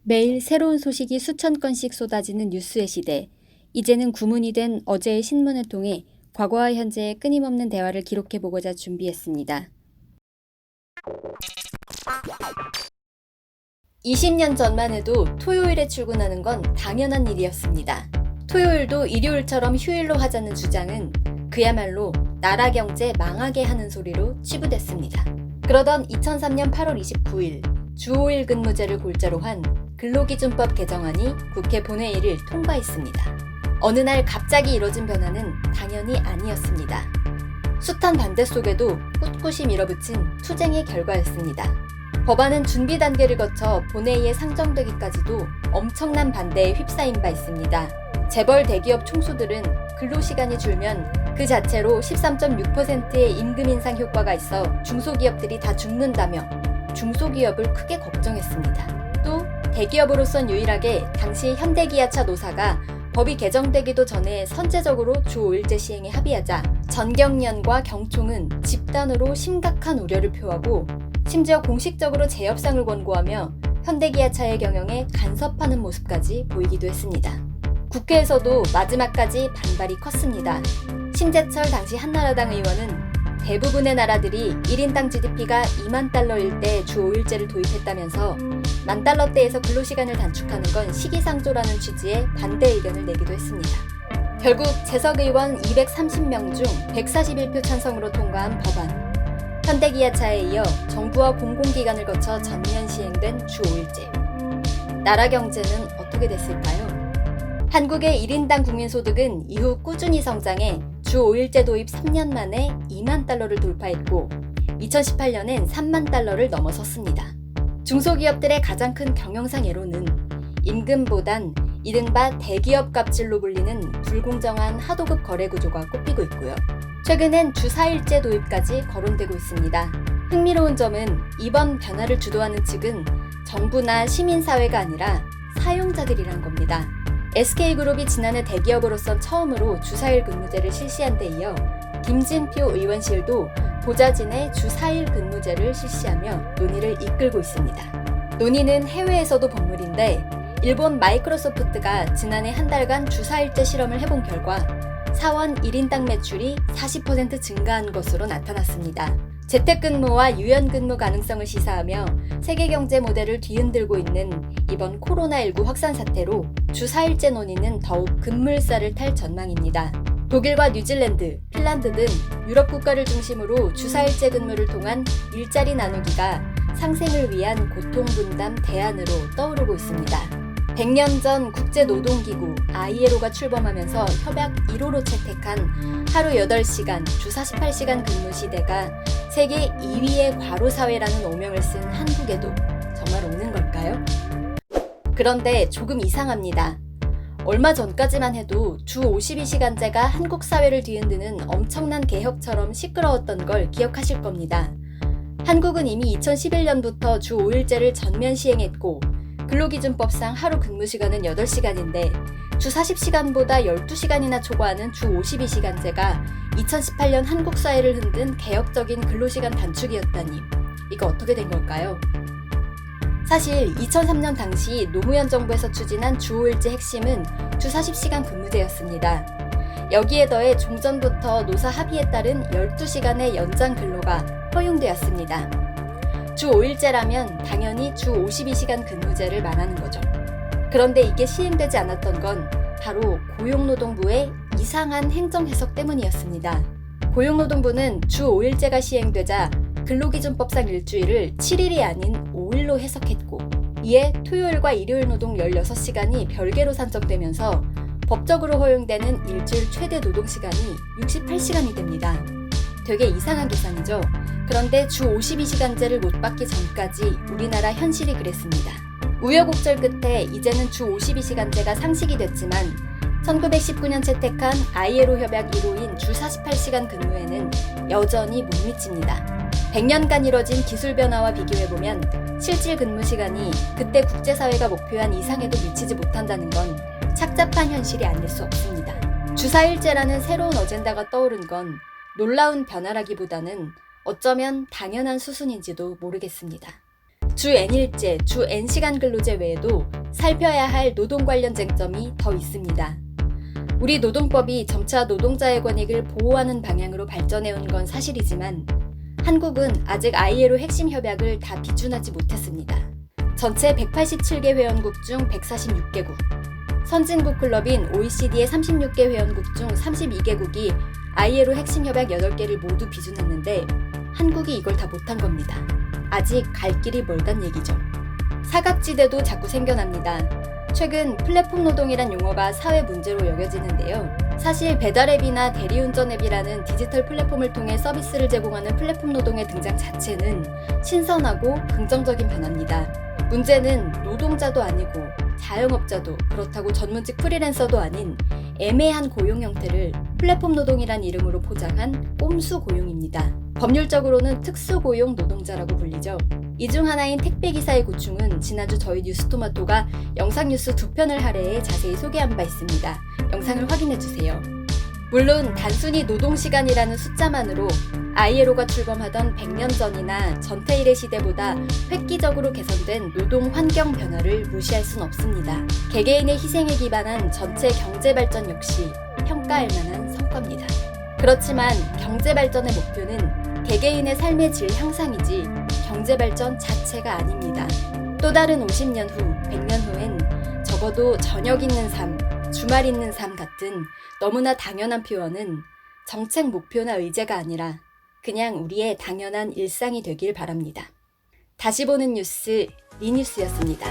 매일 새로운 소식이 수천 건씩 쏟아지는 뉴스의 시대. 이제는 구문이 된 어제의 신문을 통해 과거와 현재의 끊임없는 대화를 기록해보고자 준비했습니다. 20년 전만 해도 토요일에 출근하는 건 당연한 일이었습니다. 토요일도 일요일처럼 휴일로 하자는 주장은 그야말로 나라 경제 망하게 하는 소리로 치부됐습니다. 그러던 2003년 8월 29일 주 5일 근무제를 골자로 한 근로기준법 개정안이 국회 본회의를 통과했습니다. 어느 날 갑자기 이뤄진 변화는 당연히 아니었습니다. 숱한 반대 속에도 꿋꿋이 밀어붙인 투쟁의 결과였습니다. 법안은 준비 단계를 거쳐 본회의에 상정되기까지도 엄청난 반대에 휩싸인 바 있습니다. 재벌 대기업 총수들은 근로시간이 줄면 그 자체로 13.6%의 임금 인상 효과가 있어 중소기업들이 다 죽는다며 중소기업을 크게 걱정했습니다. 또 대기업으로선 유일하게 당시 현대기아차 노사가 법이 개정되기도 전에 선제적으로 주 5일제 시행에 합의하자 전경련과 경총은 집단으로 심각한 우려를 표하고 심지어 공식적으로 재협상을 권고하며 현대기아차의 경영에 간섭하는 모습까지 보이기도 했습니다. 국회에서도 마지막까지 반발이 컸습니다. 심재철 당시 한나라당 의원은 대부분의 나라들이 1인당 GDP가 2만 달러일 때 주 5일제를 도입했다면서 만 달러대에서 근로시간을 단축하는 건 시기상조라는 취지의 반대 의견을 내기도 했습니다. 결국 재석 의원 230명 중 141표 찬성으로 통과한 법안. 현대기아차에 이어 정부와 공공기관을 거쳐 전면 시행된 주 5일제. 나라 경제는 어떻게 됐을까요? 한국의 1인당 국민소득은 이후 꾸준히 성장해 주 5일제 도입 3년 만에 2만 달러를 돌파했고 2018년엔 3만 달러를 넘어섰습니다. 중소기업들의 가장 큰 경영상 애로는 임금보단 이른바 대기업 갑질로 불리는 불공정한 하도급 거래 구조가 꼽히고 있고요. 최근엔 주 4일제 도입까지 거론되고 있습니다. 흥미로운 점은 이번 변화를 주도하는 측은 정부나 시민사회가 아니라 사용자들이란 겁니다. SK그룹이 지난해 대기업으로선 처음으로 주 4일 근무제를 실시한 데 이어 김진표 의원실도 보좌진의 주 4일 근무제를 실시하며 논의를 이끌고 있습니다. 논의는 해외에서도 본물인데 일본 마이크로소프트가 지난해 한 달간 주 4일제 실험을 해본 결과 사원 1인당 매출이 40% 증가한 것으로 나타났습니다. 재택근무와 유연근무 가능성을 시사하며 세계경제 모델을 뒤흔들고 있는 이번 코로나19 확산 사태로 주 4일제 논의는 더욱 급물살을 탈 전망입니다. 독일과 뉴질랜드, 핀란드 등 유럽 국가를 중심으로 주 4일제 근무를 통한 일자리 나누기가 상생을 위한 고통분담 대안으로 떠오르고 있습니다. 100년 전 국제노동기구 ILO가 출범하면서 협약 1호로 채택한 하루 8시간, 주 48시간 근무 시대가 세계 2위의 과로사회라는 오명을 쓴 한국에도 정말 오는 걸까요? 그런데 조금 이상합니다. 얼마 전까지만 해도 주 52시간제가 한국 사회를 뒤흔드는 엄청난 개혁처럼 시끄러웠던 걸 기억하실 겁니다. 한국은 이미 2011년부터 주 5일제를 전면 시행했고 근로기준법상 하루 근무시간은 8시간인데 주 40시간보다 12시간이나 초과하는 주 52시간제가 2018년 한국 사회를 흔든 개혁적인 근로시간 단축이었다니 이거 어떻게 된 걸까요? 사실 2003년 당시 노무현 정부에서 추진한 주 5일제 핵심은 주 40시간 근무제였습니다. 여기에 더해 종전부터 노사 합의에 따른 12시간의 연장 근로가 허용되었습니다. 주 5일제라면 당연히 주 52시간 근무제를 말하는 거죠. 그런데 이게 시행되지 않았던 건 바로 고용노동부의 이상한 행정 해석 때문이었습니다. 고용노동부는 주 5일제가 시행되자 근로기준법상 일주일을 7일이 아닌 5일로 해석했고 이에 토요일과 일요일 노동 16시간이 별개로 산정되면서 법적으로 허용되는 일주일 최대 노동시간이 68시간이 됩니다. 되게 이상한 계산이죠. 그런데 주 52시간제를 못 받기 전까지 우리나라 현실이 그랬습니다. 우여곡절 끝에 이제는 주 52시간제가 상식이 됐지만 1919년 채택한 ILO 협약 1호인 주 48시간 근무에는 여전히 못 미칩니다. 100년간 이뤄진 기술 변화와 비교해보면 실질 근무 시간이 그때 국제사회가 목표한 이상에도 미치지 못한다는 건 착잡한 현실이 아닐 수 없습니다. 주 4일제라는 새로운 어젠다가 떠오른 건 놀라운 변화라기보다는 어쩌면 당연한 수순인지도 모르겠습니다. 주 N일제, 주 N시간 근로제 외에도 살펴야 할 노동 관련 쟁점이 더 있습니다. 우리 노동법이 점차 노동자의 권익을 보호하는 방향으로 발전해온 건 사실이지만 한국은 아직 ILO 핵심 협약을 다 비준하지 못했습니다. 전체 187개 회원국 중 146개국, 선진국 클럽인 OECD의 36개 회원국 중 32개국이 ILO 핵심 협약 8개를 모두 비준했는데 한국이 이걸 다 못한 겁니다. 아직 갈 길이 멀단 얘기죠. 사각지대도 자꾸 생겨납니다. 최근 플랫폼 노동이란 용어가 사회 문제로 여겨지는데요. 사실 배달앱이나 대리운전 앱이라는 디지털 플랫폼을 통해 서비스를 제공하는 플랫폼 노동의 등장 자체는 신선하고 긍정적인 변화입니다. 문제는 노동자도 아니고 자영업자도 그렇다고 전문직 프리랜서도 아닌 애매한 고용 형태를 플랫폼 노동이란 이름으로 포장한 꼼수 고용입니다. 법률적으로는 특수고용 노동자라고 불리죠. 이 중 하나인 택배기사의 고충은 지난주 저희 뉴스토마토가 영상뉴스 2편을 할애해 자세히 소개한 바 있습니다. 영상을 확인해주세요. 물론 단순히 노동시간이라는 숫자만으로 ILO가 출범하던 100년 전이나 전태일의 시대보다 획기적으로 개선된 노동 환경 변화를 무시할 순 없습니다. 개개인의 희생에 기반한 전체 경제발전 역시 평가할 만한 성과입니다. 그렇지만 경제발전의 목표는 개개인의 삶의 질 향상이지 경제발전 자체가 아닙니다. 또 다른 50년 후, 100년 후엔 적어도 저녁 있는 삶, 주말 있는 삶 같은 너무나 당연한 표현은 정책 목표나 의제가 아니라 그냥 우리의 당연한 일상이 되길 바랍니다. 다시 보는 뉴스, 리뉴스였습니다.